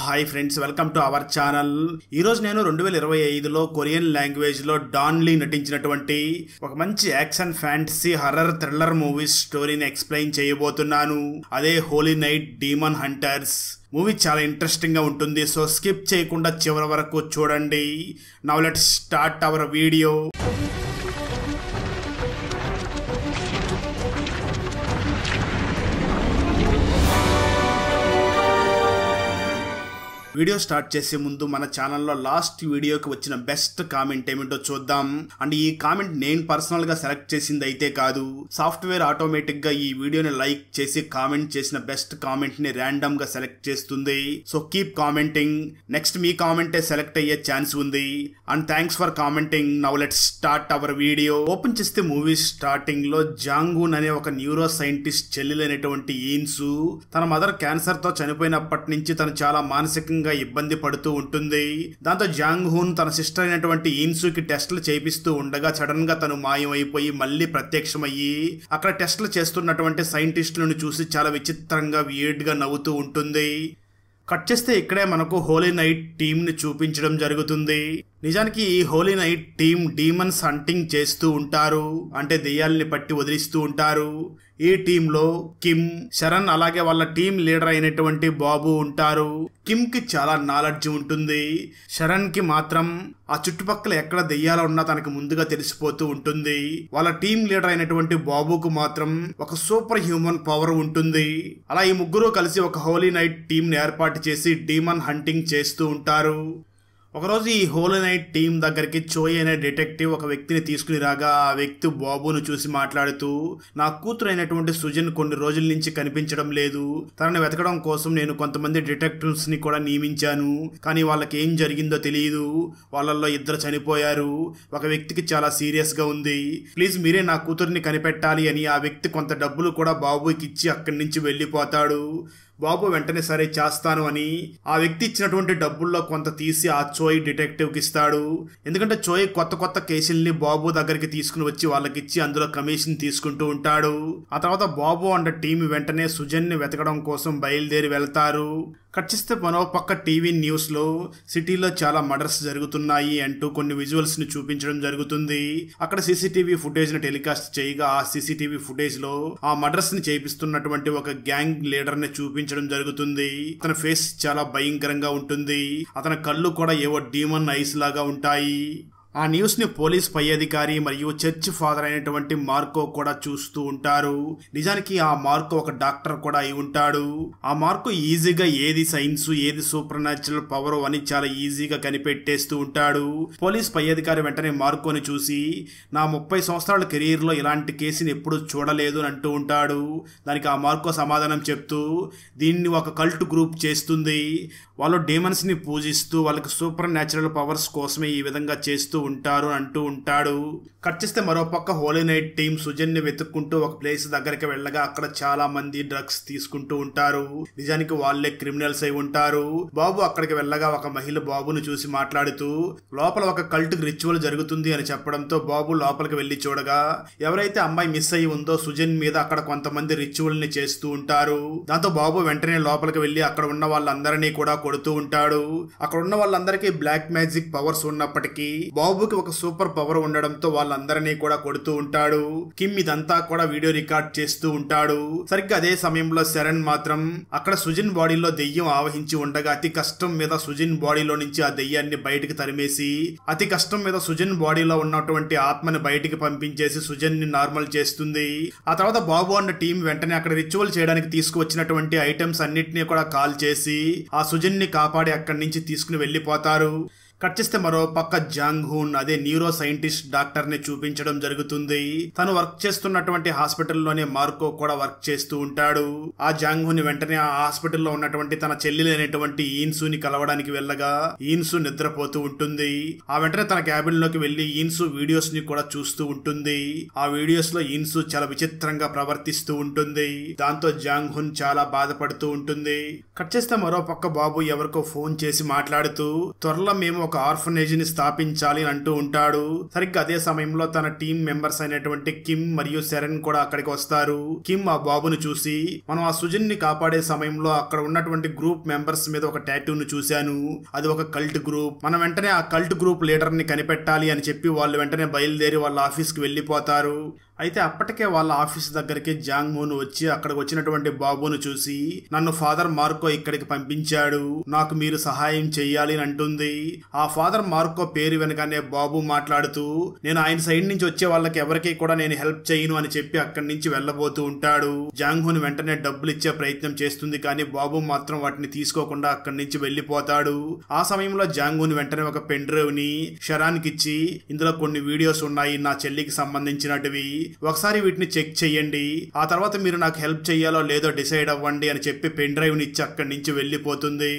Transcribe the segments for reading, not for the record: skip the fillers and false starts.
Hi friends, welcome to our channel. ఈరోజు నేను 2025లో Korean లాంగ్వేజ్లో డాన్ లీ నటించినటువంటి ఒక మంచి action fantasy horror thriller movies స్టోరీని ఎక్స్ప్లెయిన్ చేయబోతున్నాను. అదే Holy Night Demon Hunters. Movie చాలా ఇంట్రెస్టింగ్ గా ఉంటుంది, సో స్కిప్ చేయకుండా చివరి వరకు చూడండి. Now let's start our video. Video start చేసే ముందు మన ఛానల్లో లాస్ట్ వీడియోకి వచ్చిన బెస్ట్ కామెంట్ ఏమిటో చూద్దాం. అండ్ ఈ కామెంట్ నేను పర్సనల్ గా సెలెక్ట్ చేసింది అయితే కాదు, సాఫ్ట్వేర్ ఆటోమేటిక్ గా ఈ వీడియోని లైక్ చేసి కామెంట్ చేసిన బెస్ట్ కామెంట్ ని ర్యాండమ్ గా సెలెక్ట్ చేస్తుంది. సో కీప్ కామెంటింగ్, నెక్స్ట్ మీ కామెంటే సెలెక్ట్ అయ్యే ఛాన్స్ ఉంది. And thanks for commenting. Now let's start our video. Open చేస్తే మూవీ స్టార్టింగ్ లో జాంగూన్ అనే ఒక న్యూరో సైంటిస్ట్ చెల్లెలైనటువంటి ఈన్సు తన మదర్ క్యాన్సర్ తో చనిపోయినప్పటి నుంచి తను చాలా మానసికంగా ఇబ్బంది పడుతూ ఉంటుంది. దాంతో జాంగ్హూన్ తన సిస్టర్ అయినటువంటి ఈన్సుకి టెస్టులు చేపిస్తూ ఉండగా సడన్ గా తను మాయమైపోయి మళ్ళీ ప్రత్యక్షమయ్యి అక్కడ టెస్టులు చేస్తున్నటువంటి సైంటిస్టులను చూసి చాలా విచిత్రంగా వియర్డ్ గా నవ్వుతూ ఉంటుంది. కట్ చేస్తే ఇక్కడే మనకు హోలీ నైట్ టీమ్ ని చూపించడం జరుగుతుంది. నిజానికి ఈ Holy Night team demons hunting చేస్తూ ఉంటారు, అంటే దెయ్యాల్ని పట్టి వదిలిస్తూ ఉంటారు. ఈ టీంలో కిమ్, శరణ్ అలాగే వాళ్ళ టీం లీడర్ అయినటువంటి బాబు ఉంటారు. కిమ్ కి చాలా నాలెడ్జ్ ఉంటుంది, శరణ్ కి మాత్రం ఆ చుట్టుపక్కల ఎక్కడ దెయ్యాలు ఉన్నా తనకు ముందుగా తెలిసిపోతూ ఉంటుంది. వాళ్ళ టీం లీడర్ అయినటువంటి బాబుకు మాత్రం ఒక సూపర్ హ్యూమన్ పవర్ ఉంటుంది. అలా ఈ ముగ్గురు కలిసి ఒక హోలీ నైట్ టీం ని ఏర్పాటు చేసి డీమన్ హంటింగ్ చేస్తూ ఉంటారు. ఒకరోజు ఈ హోలీ నైట్ టీం దగ్గరికి చోయ్ అనే డిటెక్టివ్ ఒక వ్యక్తిని తీసుకుని రాగా ఆ వ్యక్తి బాబును చూసి మాట్లాడుతూ, నా కూతురు అయినటువంటి సుజన్ కొన్ని రోజుల నుంచి కనిపించడం లేదు, తనని వెతకడం కోసం నేను కొంతమంది డిటెక్టివ్స్ ని కూడా నియమించాను, కానీ వాళ్ళకి ఏం జరిగిందో తెలియదు, వాళ్ళల్లో ఇద్దరు చనిపోయారు, ఒక వ్యక్తికి చాలా సీరియస్ గా ఉంది, ప్లీజ్ మీరే నా కూతుర్ని కనిపెట్టాలి అని ఆ వ్యక్తి కొంత డబ్బులు కూడా బాబుకి ఇచ్చి అక్కడి నుంచి వెళ్ళిపోతాడు. బాబు వెంటనే సరే చేస్తాను అని ఆ వ్యక్తి ఇచ్చినటువంటి డబ్బుల్లో కొంత తీసి ఆ చోయ్ డిటెక్టివ్ కి ఇస్తాడు. ఎందుకంటే చోయ్ కొత్త కొత్త కేసుల్ని బాబు దగ్గరికి తీసుకుని వచ్చి వాళ్ళకిచ్చి అందులో కమిషన్ తీసుకుంటూ ఉంటాడు. ఆ తర్వాత బాబు అండ్ టీం వెంటనే సుజన్ ని వెతకడం కోసం బయలుదేరి వెళ్తారు. కట్ చేస్తే మరో పక్క టీవీ న్యూస్ లో సిటీలో చాలా మర్డర్స్ జరుగుతున్నాయి అంటూ కొన్ని విజువల్స్ ని చూపించడం జరుగుతుంది. అక్కడ సీసీటీవీ ఫుటేజ్ ని టెలికాస్ట్ చేయగా ఆ సీసీటీవీ ఫుటేజ్ లో ఆ మర్డర్స్ ని చేపిస్తున్నటువంటి ఒక గ్యాంగ్ లీడర్ ని చూపించడం జరుగుతుంది. అతని ఫేస్ చాలా భయంకరంగా ఉంటుంది, అతని కళ్ళు కూడా ఏవో డీమన్ ఐస్ లాగా ఉంటాయి. ఆ న్యూస్ ని పోలీస్ పై అధికారి మరియు చర్చ్ ఫాదర్ అయినటువంటి మార్కో కూడా చూస్తూ ఉంటారు. నిజానికి ఆ మార్కో ఒక డాక్టర్ కూడా అయి ఉంటాడు. ఆ మార్కో ఈజీగా ఏది సైన్స్ ఏది సూపర్ న్యాచురల్ పవర్ అని చాలా ఈజీగా కనిపెట్టేస్తూ ఉంటాడు. పోలీస్ పై అధికారి వెంటనే మార్కోని చూసి, నా 30 సంవత్సరాల కెరీర్ లో ఇలాంటి కేసుని ఎప్పుడు చూడలేదు అని అంటూ ఉంటాడు. దానికి ఆ మార్కో సమాధానం చెప్తూ, దీన్ని ఒక కల్ట్ గ్రూప్ చేస్తుంది, వాళ్ళు డీమన్స్ ని పూజిస్తూ వాళ్ళకి సూపర్ న్యాచురల్ పవర్స్ కోసమే ఈ విధంగా చేస్తూ ఉంటారు అంటూ ఉంటాడు. కట్ చేస్తే మరో పక్క హోలీ నైట్ టీం సుజన్ ని వెతుక్కుంటూ ఒక ప్లేస్ దగ్గరికి వెళ్ళగా అక్కడ చాలా మంది డ్రగ్స్ తీసుకుంటూ ఉంటారు. నిజానికి వాళ్ళే క్రిమినల్స్ అయి ఉంటారు. బాబు అక్కడికి వెళ్ళగా ఒక మహిళ బాబును చూసి మాట్లాడుతూ లోపల ఒక కల్ట్ రిచువల్ జరుగుతుంది అని చెప్పడంతో బాబు లోపలికి వెళ్లి చూడగా ఎవరైతే అమ్మాయి మిస్ అయి ఉందో సుజన్ మీద అక్కడ కొంతమంది రిచువల్ ని చేస్తూ ఉంటారు. దాంతో బాబు వెంటనే లోపలికి వెళ్లి అక్కడ ఉన్న వాళ్ళందరినీ కూడా కొడుతూ ఉంటాడు. అక్కడ ఉన్న వాళ్ళందరికీ బ్లాక్ మ్యాజిక్ పవర్స్ ఉన్నప్పటికీ బాబుకి ఒక సూపర్ పవర్ ఉండడంతో వాళ్ళందరినీ కూడా కొడుతూ ఉంటాడు. కిమ్ ఇదంతా కూడా వీడియో రికార్డ్ చేస్తూ ఉంటాడు. సరిగ్గా అదే సమయంలో శరణ్ మాత్రం అక్కడ సుజిన్ బాడీలో దెయ్యం ఆవహించి ఉండగా అతి కష్టం మీద సుజిన్ బాడీలో నుంచి ఆ దెయ్యాన్ని బయటికి తరిమేసి అతి కష్టం మీద సుజిన్ బాడీలో ఉన్నటువంటి ఆత్మని బయటికి పంపించేసి సుజన్ ని నార్మల్ చేస్తుంది. ఆ తర్వాత బాబు అండ్ టీం వెంటనే అక్కడ రిచువల్ చేయడానికి తీసుకువచ్చినటువంటి ఐటమ్స్ అన్నిటినీ కూడా కాల్ చేసి ఆ సుజన్ ని కాపాడి అక్కడి నుంచి తీసుకుని వెళ్లిపోతారు. కట్ చేస్తే మరో పక్క జాంగ్హూన్ అదే న్యూరో సైంటిస్ట్ డాక్టర్ ని చూపించడం జరుగుతుంది. తను వర్క్ చేస్తున్నటువంటి హాస్పిటల్లోనే మార్కో కూడా వర్క్ చేస్తూ ఉంటాడు. ఆ జాంగ్హూన్ వెంటనే ఆ హాస్పిటల్లో ఉన్నటువంటి తన చెల్లెలైనటువంటి ఈన్సుని కలవడానికి వెళ్ళగా ఈన్సు నిద్రపోతూ ఉంటుంది. ఆ వెంటనే తన క్యాబిన్ లోకి వెళ్లి ఈన్సు వీడియోస్ ని కూడా చూస్తూ ఉంటుంది. ఆ వీడియోస్ లో ఈన్సు చాలా విచిత్రంగా ప్రవర్తిస్తూ ఉంటుంది. దాంతో జాంగ్హూన్ చాలా బాధపడుతూ ఉంటుంది. కట్ చేస్తే మరో పక్క బాబు ఎవరికో ఫోన్ చేసి మాట్లాడుతూ, త్వరలో మేము ఒక ఆర్ఫనేజ్ ని స్థాపించాలి అని అంటూ ఉంటాడు. సరిగ్గా అదే సమయంలో తన టీం మెంబర్స్ అయినటువంటి కిమ్ మరియు సెరెన్ కూడా అక్కడికి వస్తారు. కిమ్ ఆ బాబును చూసి, మనం ఆ సుజన్ ని కాపాడే సమయంలో అక్కడ ఉన్నటువంటి గ్రూప్ మెంబర్స్ మీద ఒక టాటూను చూశాను, అది ఒక కల్ట్ గ్రూప్, మనం వెంటనే ఆ కల్ట్ గ్రూప్ లీడర్ ని కనిపెట్టాలి అని చెప్పి వాళ్ళు వెంటనే బయలుదేరి వాళ్ళ ఆఫీస్ కి వెళ్లిపోతారు. అయితే అప్పటికే వాళ్ళ ఆఫీస్ దగ్గరికి జాంగ్ మూన్ వచ్చి అక్కడికి వచ్చినటువంటి బాబును చూసి, నన్ను ఫాదర్ మార్కో ఇక్కడికి పంపించాడు, నాకు మీరు సహాయం చెయ్యాలి అని అంటుంది. ఆ ఫాదర్ మార్కో పేరు వెనకనే బాబు మాట్లాడుతూ, నేను ఆయన సైడ్ నుంచి వచ్చే వాళ్ళకి ఎవరికి కూడా నేను హెల్ప్ చేయను అని చెప్పి అక్కడి నుంచి వెళ్ళబోతూ ఉంటాడు. జాంగ్ హూన్ వెంటనే డబ్బులు ఇచ్చే ప్రయత్నం చేస్తుంది, కానీ బాబు మాత్రం వాటిని తీసుకోకుండా అక్కడి నుంచి వెళ్లిపోతాడు. ఆ సమయంలో జాంగ్ హూన్ వెంటనే ఒక పెన్ డ్రైవ్ ని షరాన్ కి ఇచ్చి, ఇందులో కొన్ని వీడియోస్ ఉన్నాయి నా చెల్లికి సంబంధించినటివి, ఒకసారి వీటిని చెక్ చెయ్యండి, ఆ తర్వాత మీరు నాకు హెల్ప్ చెయ్యాలో లేదో డిసైడ్ అవ్వండి అని చెప్పి పెన్ డ్రైవ్ ని ఇచ్చి అక్కడి నుంచి వెళ్లిపోతుంది.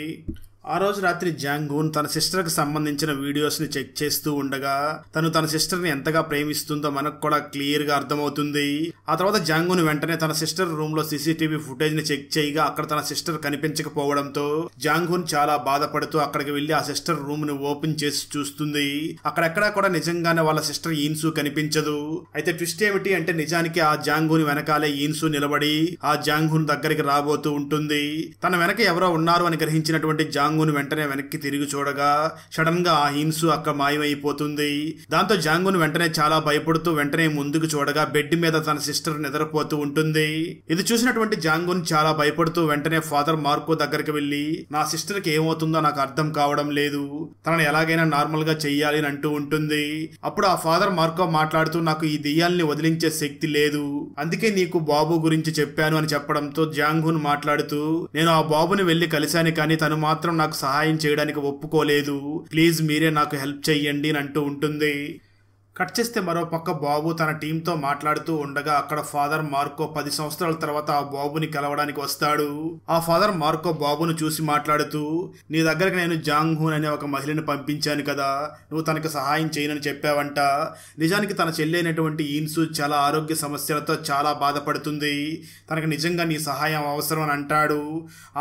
ఆ రోజు రాత్రి జాంగ్ హూన్ తన సిస్టర్ కి సంబంధించిన వీడియోస్ ని చెక్ చేస్తూ ఉండగా తను తన సిస్టర్ ని ఎంతగా ప్రేమిస్తుందో మనకు కూడా క్లియర్ గా అర్థమవుతుంది. ఆ తర్వాత జాంగ్ హూన్ వెంటనే తన సిస్టర్ రూమ్ లో సీసీటీవీ ఫుటేజ్ ని చెక్ చేయగా అక్కడ తన సిస్టర్ కనిపించకపోవడంతో జాంగ్ హూన్ చాలా బాధపడుతూ అక్కడికి వెళ్లి ఆ సిస్టర్ రూమ్ ని ఓపెన్ చేసి చూస్తుంది. అక్కడెక్కడా కూడా నిజంగానే వాళ్ళ సిస్టర్ ఈన్సు కనిపించదు. అయితే ట్విస్ట్ ఏమిటి అంటే నిజానికి ఆ జాంగ్ హూన్ వెనకాలే ఈన్సు నిలబడి ఆ జాంగ్ హూన్ దగ్గరికి రాబోతూ ఉంటుంది. తన వెనక ఎవరో ఉన్నారు అని గ్రహించినటువంటి జాంగ్ హూన్ వెంటనే వెనక్కి తిరిగి చూడగా సడన్ గా ఆ ఈన్సు అక్కడ మాయమైపోతుంది. దాంతో జాంగ్ హూన్ వెంటనే చాలా భయపడుతూ వెంటనే ముందుకు చూడగా బెడ్ మీద తన సిస్టర్ నిద్రపోతూ ఉంటుంది. ఇది చూసినటువంటి జాంగ్ హూన్ చాలా భయపడుతూ వెంటనే ఫాదర్ మార్కో దగ్గరికి వెళ్లి, నా సిస్టర్ కి ఏమవుతుందో నాకు అర్థం కావడం లేదు, తనని ఎలాగైనా నార్మల్ గా చెయ్యాలి అని అంటూ ఉంటుంది. అప్పుడు ఆ ఫాదర్ మార్కో మాట్లాడుతూ, నాకు ఈ దెయ్యాల్ని వదిలించే శక్తి లేదు, అందుకే నీకు బాబు గురించి చెప్పాను అని చెప్పడంతో జాంగ్ హూన్ మాట్లాడుతూ, నేను ఆ బాబుని వెళ్లి కలిశాను, కానీ తను మాత్రం నాకు సహాయం చేయడానికి ఒప్పుకోలేదు, ప్లీజ్ మీరే నాకు హెల్ప్ చెయ్యండి అని అంటూ ఉంటుంది. కట్ చేస్తే మరో పక్క బాబు తన టీంతో మాట్లాడుతూ ఉండగా అక్కడ ఫాదర్ మార్కో 10 సంవత్సరాల తర్వాత ఆ బాబుని కలవడానికి వస్తాడు. ఆ ఫాదర్ మార్కో బాబును చూసి మాట్లాడుతూ, నీ దగ్గరకు నేను జాంగ్ హూన్ అనే ఒక మహిళను పంపించాను కదా, నువ్వు తనకు సహాయం చేయనని చెప్పావంట. నిజానికి తన చెల్లి అయినటువంటి ఈన్సు చాలా ఆరోగ్య సమస్యలతో చాలా బాధపడుతుంది, తనకు నిజంగా నీ సహాయం అవసరం అని అంటాడు.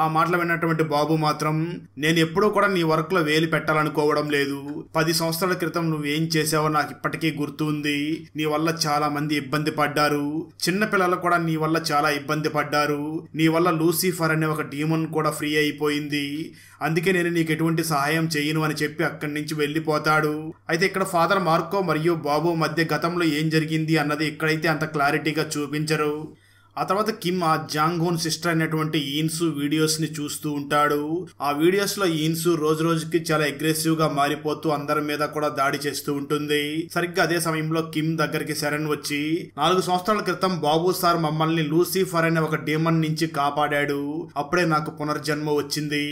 ఆ మాటలు విన్నటువంటి బాబు మాత్రం, నేను ఎప్పుడూ కూడా నీ వర్క్ లో వేలు పెట్టాలనుకోవడం లేదు, 10 సంవత్సరాల క్రితం నువ్వేం చేసావో నాకు ఇప్పటికీ గుర్తుంది, నీ వల్ల చాలా మంది ఇబ్బంది పడ్డారు, చిన్న పిల్లలు కూడా నీ వల్ల చాలా ఇబ్బంది పడ్డారు, నీ వల్ల లూసిఫర్ అనే ఒక డీమన్ కూడా ఫ్రీ అయిపోయింది, అందుకే నేను నీకు ఎటువంటి సహాయం చేయను అని చెప్పి అక్కడి నుంచి వెళ్లిపోతాడు. అయితే ఇక్కడ ఫాదర్ మార్కో మరియు బాబు మధ్య గతంలో ఏం జరిగింది అన్నది ఇక్కడైతే అంత క్లారిటీగా చూపించరు. ఆ తర్వాత కిమ్ ఆ జాంగ్ హూన్ సిస్టర్ అయినటువంటి ఈన్సు వీడియోస్ ని చూస్తూ ఉంటాడు. ఆ వీడియోస్ లో ఈన్సు రోజు రోజుకి చాలా అగ్రెసివ్ గా మారిపోతూ అందరి మీద కూడా దాడి చేస్తూ ఉంటుంది. సరిగ్గా అదే సమయంలో కిమ్ దగ్గరికి సెరెన్ వచ్చి, 4 సంవత్సరాల క్రితం బాబు సార్ మమ్మల్ని లూసిఫర్ అనే ఒక డీమన్ నుంచి కాపాడాడు, అప్పుడే నాకు పునర్జన్మ వచ్చింది,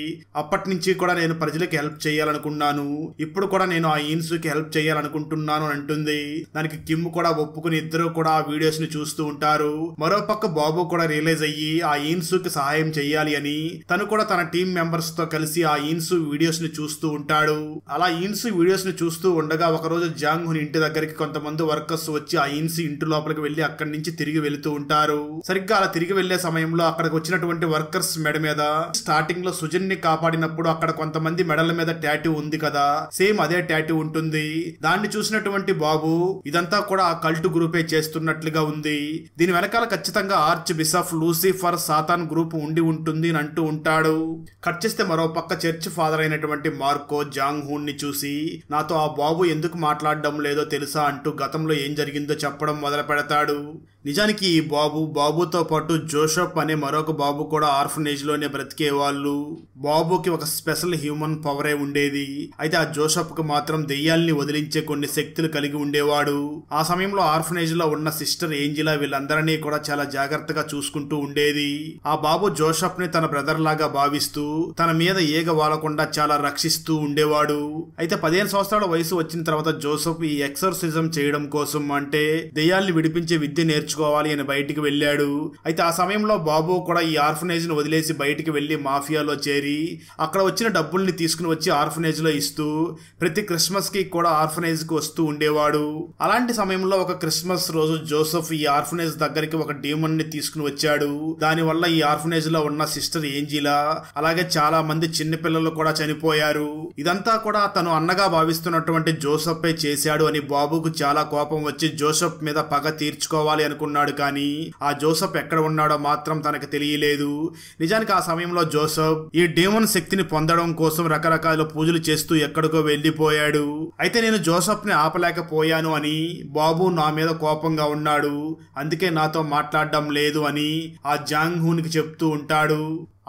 అప్పటి నుంచి కూడా నేను ప్రజలకి హెల్ప్ చేయాలనుకున్నాను, ఇప్పుడు కూడా నేను ఆ ఈన్సుకి హెల్ప్ చేయాలనుకుంటున్నాను అని అంటుంది. దానికి కిమ్ కూడా ఒప్పుకుని ఇద్దరు కూడా ఆ వీడియోస్ ని చూస్తూ ఉంటారు. మరోపక్క బాబు కూడా రియలైజ్ అయ్యి ఆ ఈన్సుకి సహాయం చెయ్యాలి అని తను కూడా తన టీం మెంబర్స్ తో కలిసి ఆ ఈన్సు వీడియోస్ ని చూస్తూ ఉంటాడు. అలా ఈన్సు వీడియోస్ ని చూస్తూ ఉండగా ఒకరోజు జాంగ్ హూన్ ఇంటి దగ్గరికి కొంతమంది వర్కర్స్ వచ్చి ఆ ఈన్సు ఇంటి లోపలికి వెళ్లి అక్కడి నుంచి తిరిగి వెళుతూ ఉంటారు. సరిగ్గా అలా తిరిగి వెళ్లే సమయంలో అక్కడికి వచ్చినటువంటి వర్కర్స్ మెడ మీద స్టార్టింగ్ లో సుజన్ ని కాపాడినప్పుడు అక్కడ కొంతమంది మెడల మీద టాటూ ఉంది కదా, సేమ్ అదే టాటూ ఉంటుంది. దాన్ని చూసినటువంటి బాబు, ఇదంతా కూడా ఆ కల్ట్ గ్రూపే చేస్తున్నట్లుగా ఉంది, దీని వెనకాల ఖచ్చితంగా arch bishop Lucifer Satan group ఉండి ఉంటుంది అని అంటూ ఉంటాడు. కట్ చేస్తే మరో పక్క చర్చ్ ఫాదర్ అయినటువంటి మార్కో జాంగ్ హూన్ ని చూసి, నాతో ఆ బాబు ఎందుకు మాట్లాడడం లేదో తెలుసా అంటూ గతంలో ఏం జరిగిందో చెప్పడం మొదలు పెడతాడు. నిజానికి ఈ బాబుతో పాటు జోసెఫ్ అనే మరొక బాబు కూడా ఆర్ఫనేజ్ లోనే బ్రతికేవాళ్ళు. బాబుకి ఒక స్పెషల్ హ్యూమన్ పవరే ఉండేది, అయితే ఆ జోసెఫ్ కు మాత్రం దెయ్యాల్ని వదిలించే కొన్ని శక్తులు కలిగి ఉండేవాడు. ఆ సమయంలో ఆర్ఫనేజ్ లో ఉన్న సిస్టర్ ఏంజిలా వీళ్ళందరినీ కూడా చాలా జాగ్రత్తగా చూసుకుంటూ ఉండేది. ఆ బాబు జోసెఫ్ ని తన బ్రదర్ లాగా భావిస్తూ తన మీద ఈగ వాలకుండా చాలా రక్షిస్తూ ఉండేవాడు. అయితే 15 సంవత్సరాల వయసు వచ్చిన తర్వాత జోసెఫ్ ఈ ఎక్సర్సిజం చేయడం కోసం, అంటే దెయ్యాల్ని విడిపించే విద్య తెచ్చుకోవాలి అని బయటికి వెళ్ళాడు. అయితే ఆ సమయంలో బాబు కూడా ఈ ఆర్ఫనేజ్ ను వదిలేసి బయటికి వెళ్లి మాఫియాలో చేరి అక్కడ వచ్చిన డబ్బుల్ని తీసుకుని వచ్చి ఆర్ఫనేజ్ లో ఇస్తూ ప్రతి క్రిస్మస్ కి కూడా ఆర్ఫనేజ్ కి వస్తూ ఉండేవాడు. అలాంటి సమయంలో ఒక క్రిస్మస్ రోజు జోసెఫ్ ఈ ఆర్ఫనేజ్ దగ్గరికి ఒక డీమన్ ని తీసుకుని వచ్చాడు. దాని వల్ల ఈ ఆర్ఫనేజ్ లో ఉన్న సిస్టర్ ఏంజిలా అలాగే చాలా మంది చిన్న పిల్లలు కూడా చనిపోయారు. ఇదంతా కూడా తను అన్నగా భావిస్తున్నటువంటి జోసెఫ్ పై చేశాడు అని బాబుకు చాలా కోపం వచ్చి జోసెఫ్ మీద పగ తీర్చుకోవాలి అనుకున్నాడు. కానీ ఆ జోసెఫ్ ఎక్కడ ఉన్నాడో మాత్రం తనకు తెలియలేదు. నిజానికి ఆ సమయంలో జోసెఫ్ ఈ డీమన్ శక్తిని పొందడం కోసం రకరకాల పూజలు చేస్తూ ఎక్కడికో వెళ్లిపోయాడు. అయితే నేను జోసెఫ్ ని ఆపలేకపోయాను అని బాబు నా మీద కోపంగా ఉన్నాడు, అందుకే నాతో మాట్లాడడం లేదు అని ఆ జాంగ్ హూన్ కి చెప్తూ ఉంటాడు.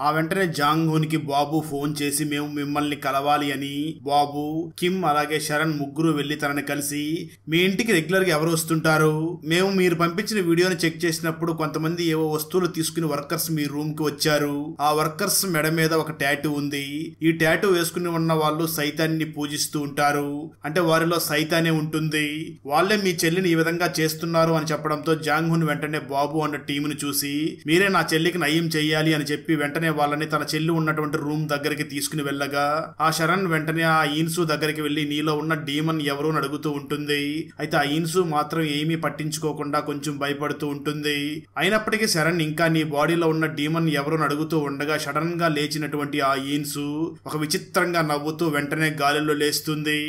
ఆ వెంటనే జాంగ్ హూన్ కి బాబు ఫోన్ చేసి మేము మిమ్మల్ని కలవాలి అని బాబు, కిమ్ అలాగే శరణ్ ముగ్గురు వెళ్లి తనని కలిసి మీ ఇంటికి రెగ్యులర్ గా ఎవరు వస్తుంటారు, మేము మీరు పంపించిన వీడియోని చెక్ చేసినప్పుడు కొంతమంది ఏవో వస్తువులు తీసుకుని వర్కర్స్ మీ రూమ్ కి వచ్చారు. ఆ వర్కర్స్ మెడ మీద ఒక టాటూ ఉంది. ఈ టాటూ వేసుకుని ఉన్న వాళ్ళు సైతాన్ని పూజిస్తూ ఉంటారు, అంటే వారిలో సైతానే ఉంటుంది. వాళ్లే మీ చెల్లిని ఈ విధంగా చేస్తున్నారు అని చెప్పడంతో జాంగ్ హూన్ వెంటనే బాబు అన్న టీంను చూసి మీరే నా చెల్లికి నయం చెయ్యాలి అని చెప్పి వెంటనే వాళ్ళని తన చెల్లి ఉన్నటువంటి రూమ్ దగ్గరికి తీసుకుని వెళ్ళగా ఆ శరణ్ వెంటనే ఆ ఈన్సు దగ్గరికి వెళ్లి నీలో ఉన్న డీమన్ ఎవరు అని అడుగుతూ ఉంటుంది. అయితే ఆ ఈన్సు మాత్రం ఏమీ పట్టించుకోకుండా కొంచెం భయపడుతూ ఉంటుంది. అయినప్పటికీ శరణ్ ఇంకా నీ బాడీలో ఉన్న డీమన్ ఎవరు అని అడుగుతూ ఉండగా సడన్ గా లేచినటువంటి ఆ ఈన్సు ఒక విచిత్రంగా నవ్వుతూ వెంటనే గాలిలో లేస్తుంది.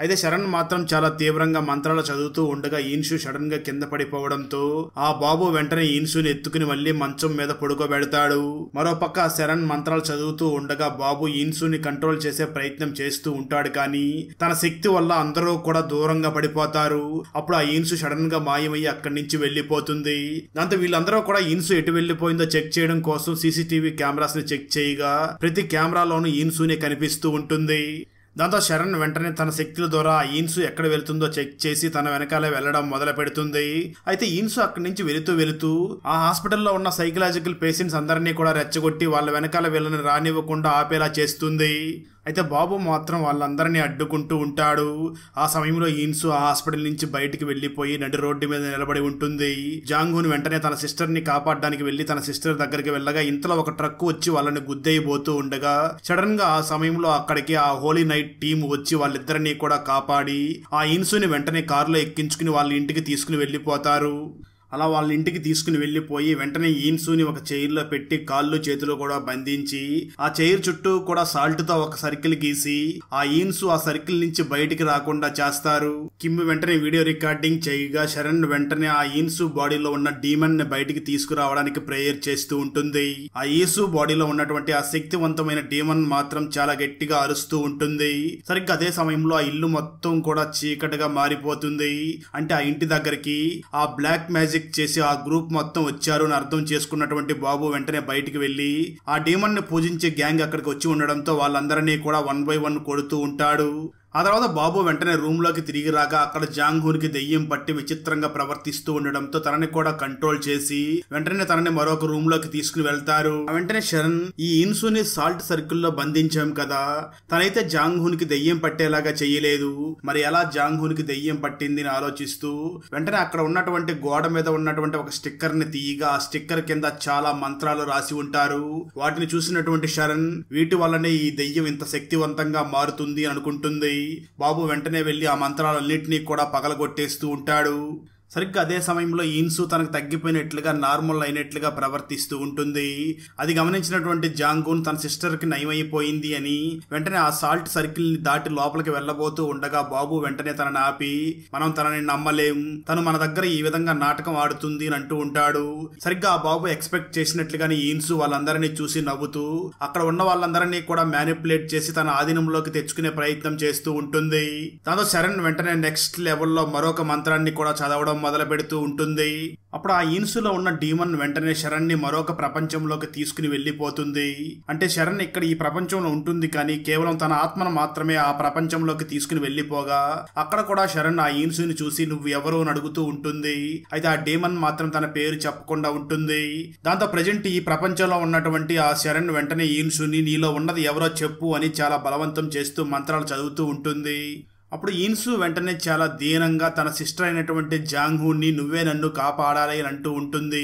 అయితే శరణ్ మాత్రం చాలా తీవ్రంగా మంత్రాలు చదువుతూ ఉండగా ఈన్సు సడన్ గా కింద పడిపోవడంతో ఆ బాబు వెంటనే ఈన్సుని ఎత్తుకుని మళ్లీ మంచం మీద పడుకోబెడతాడు. మరోపక్క శరణ్ మంత్రాలు చదువుతూ ఉండగా బాబు ఈన్సుని కంట్రోల్ చేసే ప్రయత్నం చేస్తూ ఉంటాడు. కానీ తన శక్తి వల్ల అందరూ కూడా దూరంగా పడిపోతారు. అప్పుడు ఆ ఈన్సు సడన్ గా మాయమయ్యి అక్కడి నుంచి వెళ్లిపోతుంది. దాంతో వీళ్ళందరూ కూడా ఈన్సు ఎటు వెళ్లిపోయిందో చెక్ చేయడం కోసం సీసీటీవీ కెమెరాస్ ని చెక్ చేయగా ప్రతి కెమెరాలోనూ ఈన్సునే కనిపిస్తూ ఉంటుంది. దాంతో శరణ్ వెంటనే తన శక్తుల ద్వారా ఈన్సు ఎక్కడ వెళుతుందో చెక్ చేసి తన వెనకాలే వెళ్లడం మొదలు పెడుతుంది. అయితే ఈన్సు అక్కడి నుంచి వెళుతూ ఆ హాస్పిటల్లో ఉన్న సైకలాజికల్ పేషెంట్స్ అందరినీ కూడా రెచ్చగొట్టి వాళ్ళ వెనకాల వీళ్ళని రానివ్వకుండా ఆపేలా చేస్తుంది. అయితే బాబు మాత్రం వాళ్ళందరినీ అడ్డుకుంటూ ఉంటాడు. ఆ సమయంలో ఈన్సు ఆ హాస్పిటల్ నుంచి బయటికి వెళ్లిపోయి నడి రోడ్డు మీద నిలబడి ఉంటుంది. జాంగ్ హూన్ వెంటనే తన సిస్టర్ ని కాపాడడానికి వెళ్లి తన సిస్టర్ దగ్గరికి వెళ్ళగా ఇంతలో ఒక ట్రక్ వచ్చి వాళ్ళని గుద్దయిపోతూ ఉండగా సడన్ గా ఆ సమయంలో అక్కడికి ఆ హోలీ నైట్ టీం వచ్చి వాళ్ళిద్దరినీ కూడా కాపాడి ఆ ఈన్సుని వెంటనే కారులో ఎక్కించుకుని వాళ్ళ ఇంటికి తీసుకుని వెళ్లిపోతారు. అలా వాళ్ళ ఇంటికి తీసుకుని వెళ్లిపోయి వెంటనే ఈన్సుని ఒక చైర్లో పెట్టి కాళ్ళు చేతులు కూడా బంధించి ఆ చైర్ చుట్టూ కూడా సాల్ట్ తో ఒక సర్కిల్ గీసి ఆ ఈన్సు ఆ సర్కిల్ నుంచి బయటికి రాకుండా చేస్తారు. కిమ్ వెంటనే వీడియో రికార్డింగ్ చేయగా శరణ్ వెంటనే ఆ ఈన్సు బాడీలో ఉన్న డీమన్ ని బయటికి తీసుకురావడానికి ప్రేయర్ చేస్తూ ఉంటుంది. ఆ ఈన్సు బాడీలో ఉన్నటువంటి ఆ శక్తివంతమైన డీమన్ మాత్రం చాలా గట్టిగా అరుస్తూ ఉంటుంది. సరిగ్గా అదే సమయంలో ఆ ఇల్లు మొత్తం కూడా చీకటిగా మారిపోతుంది. అంటే ఆ ఇంటి దగ్గరికి ఆ బ్లాక్ మ్యాజిక్ చేసి ఆ గ్రూప్ మొత్తం వచ్చారు అని అర్థం చేసుకున్నటువంటి బాబు వెంటనే బయటికి వెళ్లి ఆ డీమన్ ని పూజించే గ్యాంగ్ అక్కడికి వచ్చి ఉండడంతో వాళ్ళందరినీ కూడా 1 by 1 కొడుతూ ఉంటాడు. ఆ తర్వాత బాబు వెంటనే రూమ్ లోకి తిరిగి రాగా అక్కడ జాంగ్ హూన్ కి దెయ్యం పట్టి విచిత్రంగా ప్రవర్తిస్తూ ఉండడంతో తనని కూడా కంట్రోల్ చేసి వెంటనే తనని మరొక రూమ్ లోకి తీసుకుని వెళ్తారు. వెంటనే శరణ్ ఈ ఇన్సుని సాల్ట్ సర్కిల్ లో బంధించాం కదా, తనైతే జాంగ్ హూన్ కి దెయ్యం పట్టేలాగా చెయ్యలేదు, మరి ఎలా జాంగ్ హూన్ కి దెయ్యం పట్టింది అని ఆలోచిస్తూ వెంటనే అక్కడ ఉన్నటువంటి గోడ మీద ఉన్నటువంటి ఒక స్టిక్కర్ ని తీయగా ఆ స్టిక్కర్ కింద చాలా మంత్రాలు రాసి ఉంటారు. వాటిని చూసినటువంటి శరణ్ వీటి వల్లనే ఈ దెయ్యం ఇంత శక్తివంతంగా మారుతుంది అనుకుంటుంది. బాబు వెంటనే వెళ్లి ఆ మంత్రాలన్నింటినీ కూడా పగలగొట్టేస్తూ ఉంటాడు. సరిగ్గా అదే సమయంలో ఈన్సు తనకు తగ్గిపోయినట్లుగా నార్మల్ అయినట్లుగా ప్రవర్తిస్తూ ఉంటుంది. అది గమనించినటువంటి జాంగ్ హూన్ తన సిస్టర్ కి నయమైపోయింది అని వెంటనే ఆ సాల్ట్ సర్కిల్ ని దాటి లోపలికి వెళ్లబోతూ ఉండగా బాబు వెంటనే తనని ఆపి మనం తనని నమ్మలేం, తను మన దగ్గర ఈ విధంగా నాటకం ఆడుతుంది అని అంటూ ఉంటాడు. సరిగ్గా ఆ బాబు ఎక్స్పెక్ట్ చేసినట్లుగానే ఈన్సు వాళ్ళందరినీ చూసి నవ్వుతూ అక్కడ ఉన్న వాళ్ళందరినీ కూడా మ్యానిపులేట్ చేసి తన ఆధీనంలోకి తెచ్చుకునే ప్రయత్నం చేస్తూ ఉంటుంది. దాంతో శరణ్ వెంటనే నెక్స్ట్ లెవెల్లో మరొక మంత్రాన్ని కూడా చదవడం మొదలు పెడుతూ ఉంటుంది. అప్పుడు ఆ ఈన్సులో ఉన్న డీమన్ వెంటనే శరణ్ ని మరొక ప్రపంచంలోకి తీసుకుని వెళ్లిపోతుంది. అంటే శరణ్ ఇక్కడ ఈ ప్రపంచంలో ఉంటుంది కానీ కేవలం తన ఆత్మను మాత్రమే ఆ ప్రపంచంలోకి తీసుకుని వెళ్లిపోగా అక్కడ కూడా శరణ్ ఆ ఈన్సుని చూసి నువ్వు ఎవరు అని అడుగుతూ ఉంటుంది. అయితే ఆ డీమన్ మాత్రం తన పేరు చెప్పకుండా ఉంటుంది. దాంతో ప్రజెంట్ ఈ ప్రపంచంలో ఉన్నటువంటి ఆ శరణ్ వెంటనే ఈన్సుని నీలో ఉన్నది ఎవరో చెప్పు అని చాలా బలవంతం చేస్తూ మంత్రాలు చదువుతూ ఉంటుంది. అప్పుడు ఇన్సు వెంటనే చాలా దీనంగా తన సిస్టర్ అయినటువంటి జాంగ్హూన్ని నువ్వే నన్ను కాపాడాలి అని అంటూ ఉంటుంది.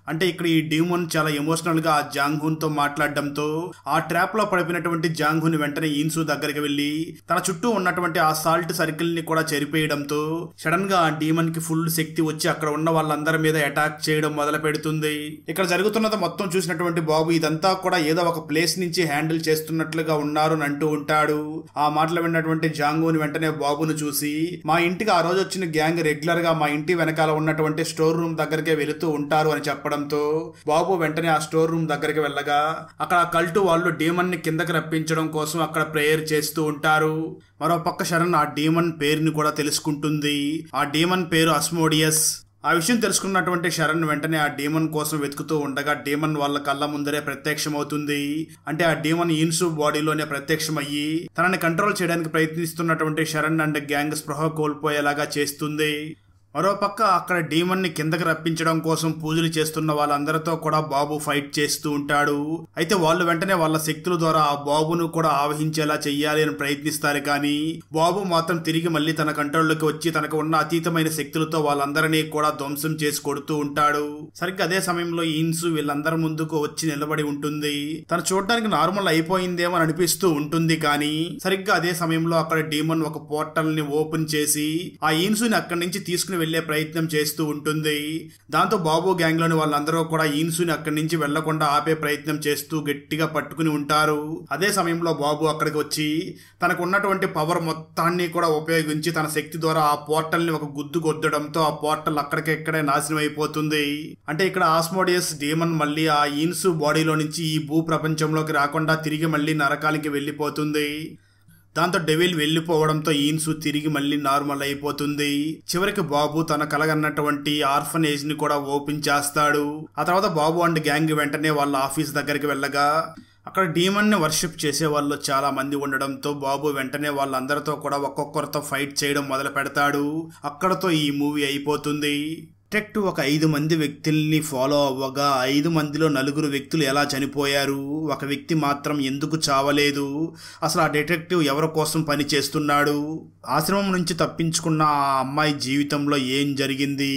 అంటే ఇక్కడ ఈ డీమోన్ చాలా ఎమోషనల్ గా ఆ జాంగ్హూన్ తో మాట్లాడడంతో ఆ ట్రాప్ లో పడిపోయినటువంటి జాంగ్హూన్ వెంటనే ఇన్సు దగ్గరికి వెళ్లి తన చుట్టూ ఉన్నటువంటి ఆ సాల్ట్ సర్కిల్ ని కూడా చెరిపేయడంతో సడన్ గా ఆ డీమన్ కి ఫుల్ శక్తి వచ్చి అక్కడ ఉన్న వాళ్ళందరి మీద అటాక్ చేయడం మొదలు పెడుతుంది. ఇక్కడ జరుగుతున్నది మొత్తం చూసినటువంటి బాబు ఇదంతా కూడా ఏదో ఒక ప్లేస్ నుంచి హ్యాండిల్ చేస్తున్నట్లుగా ఉన్నారు అని అంటూ ఉంటాడు. ఆ మాటలు విన్నటువంటి జాంగ్హూన్ వెంటనే బాబును చూసి మా ఇంటికి ఆ రోజు వచ్చిన గ్యాంగ్ రెగ్యులర్ గా మా ఇంటి వెనకాల ఉన్నటువంటి స్టోర్ రూమ్ దగ్గరికి వెళుతూ ఉంటారు అని చెప్పడంతో బాబు వెంటనే ఆ స్టోర్ రూమ్ దగ్గరికి వెళ్ళగా అక్కడ ఆ కల్టు వాళ్ళు డీమన్ ని కిందకి రప్పించడం కోసం అక్కడ ప్రేయర్ చేస్తూ ఉంటారు. మరో పక్క శరణ్ ఆ డీమన్ పేరుని కూడా తెలుసుకుంటుంది. ఆ డీమన్ పేరు అస్మోడియస్. ఆ విషయం తెలుసుకున్నటువంటి శరణ్ వెంటనే ఆ డీమన్ కోసం వెతుకుతూ ఉండగా డీమన్ వాళ్ళ కళ్ళ ముందరే ప్రత్యక్షమవుతుంది. అంటే ఆ డీమన్ ఇన్సు బాడీలోనే ప్రత్యక్షమయ్యి తనని కంట్రోల్ చేయడానికి ప్రయత్నిస్తున్నటువంటి శరణ్ అండ్ గ్యాంగ్ స్పృహ కోల్పోయేలాగా చేస్తుంది. మరోపక్క అక్కడ డీమన్ ని కిందకి రప్పించడం కోసం పూజలు చేస్తున్న వాళ్ళందరితో కూడా బాబు ఫైట్ చేస్తూ ఉంటాడు. అయితే వాళ్ళు వెంటనే వాళ్ళ శక్తుల ద్వారా ఆ బాబును కూడా ఆవహించేలా చెయ్యాలి అని ప్రయత్నిస్తారు. కానీ బాబు మాత్రం తిరిగి మళ్ళీ తన కంట్రోల్లోకి వచ్చి తనకు ఉన్న అతీతమైన శక్తులతో వాళ్ళందరినీ కూడా ధ్వంసం చేసి కొడుతూ ఉంటాడు. సరిగ్గా అదే సమయంలో ఇన్సు వీళ్ళందరి ముందుకు వచ్చి నిలబడి ఉంటుంది. తను చూడడానికి నార్మల్ అయిపోయిందేమో అని అనిపిస్తూ ఉంటుంది. కానీ సరిగ్గా అదే సమయంలో అక్కడ డీమన్ ఒక పోర్టల్ ని ఓపెన్ చేసి ఆ ఇన్సుని అక్కడి నుంచి తీసుకుని వెళ్లే ప్రయత్నం చేస్తూ ఉంటుంది. దాంతో బాబు గ్యాంగ్ లోని వాళ్ళందరూ కూడా ఇన్సుని అక్కడి నుంచి వెళ్లకుండా ఆపే ప్రయత్నం చేస్తూ గట్టిగా పట్టుకుని ఉంటారు. అదే సమయంలో బాబు అక్కడికి వచ్చి తనకు ఉన్నటువంటి పవర్ మొత్తాన్ని కూడా ఉపయోగించి తన శక్తి ద్వారా ఆ పోర్టల్ ని ఒక గుద్దు కొద్దడంతో ఆ పోర్టల్ అక్కడికెక్కడే నాశనం అయిపోతుంది. అంటే ఇక్కడ ఆస్మోడియస్ డీమన్ మళ్ళీ ఆ ఇన్సు బాడీలో నుంచి ఈ భూ ప్రపంచంలోకి రాకుండా తిరిగి మళ్ళీ నరకానికి వెళ్లిపోతుంది. దాంతో డెవిల్ వెళ్లిపోవడంతో ఇన్సు తిరిగి మళ్ళీ నార్మల్ అయిపోతుంది. చివరికి బాబు తన కలగన్నటువంటి ఆర్ఫనేజ్ ని కూడా ఓపెన్ చేస్తాడు. ఆ తర్వాత బాబు అండ్ గ్యాంగ్ వెంటనే వాళ్ళ ఆఫీస్ దగ్గరికి వెళ్ళగా అక్కడ డీమన్ ని వర్షిప్ చేసే వాళ్ళు చాలా మంది ఉండడంతో బాబు వెంటనే వాళ్ళందరితో కూడా ఒక్కొక్కరితో ఫైట్ చేయడం మొదలు పెడతాడు. అక్కడతో ఈ మూవీ అయిపోతుంది. డిటెక్టివ్ ఒక 5 మంది వ్యక్తుల్ని ఫాలో అవ్వగా 5 మందిలో 4 వ్యక్తులు ఎలా చనిపోయారు, ఒక వ్యక్తి మాత్రం ఎందుకు చావలేదు, అసలు ఆ డిటెక్టివ్ ఎవరి కోసం పని చేస్తున్నాడు, ఆశ్రమం నుంచి తప్పించుకున్న ఆ అమ్మాయి జీవితంలో ఏం జరిగింది,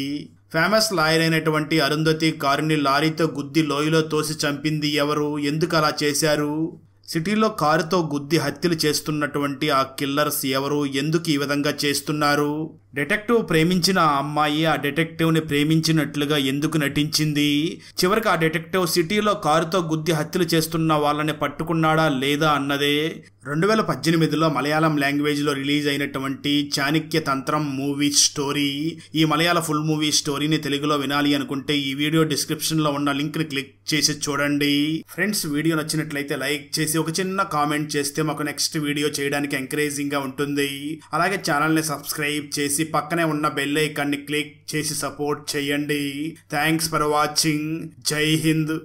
ఫేమస్ లాయర్ అయినటువంటి అరుంధతి కారుని లారీతో గుద్ది లోయలో తోసి చంపింది ఎవరు, ఎందుకు అలా చేశారు, సిటీలో కారుతో గుద్ది హత్యలు చేస్తున్నటువంటి ఆ కిల్లర్స్ ఎవరు, ఎందుకు ఈ విధంగా చేస్తున్నారు, డిటెక్టివ్ ప్రేమించిన ఆ అమ్మాయి ఆ డిటెక్టివ్ ని ప్రేమించినట్లుగా ఎందుకు నటించింది, చివరికి ఆ డిటెక్టివ్ సిటీలో కారుతో గుద్ది హత్యలు చేస్తున్న వాళ్ళని పట్టుకున్నాడా లేదా అన్నదే 2018లో మలయాళం లాంగ్వేజ్ లో రిలీజ్ అయినటువంటి చాణక్య తంత్రం మూవీ స్టోరీ. ఈ మలయాళ ఫుల్ మూవీ స్టోరీని తెలుగులో వినాలి అనుకుంటే ఈ వీడియో డిస్క్రిప్షన్ లో ఉన్న లింక్ ని క్లిక్ చేసి చూడండి. ఫ్రెండ్స్, వీడియో నచ్చినట్లయితే లైక్ చేసి ఒక చిన్న కామెంట్ చేస్తే మాకు నెక్స్ట్ వీడియో చేయడానికి ఎంకరేజింగ్ గా ఉంటుంది. అలాగే ఛానల్ ని సబ్స్క్రైబ్ చేసి పక్కనే ఉన్న బెల్ ఐకాన్ ని క్లిక్ చేసి సపోర్ట్ చేయండి. Thanks for watching. జై హింద్.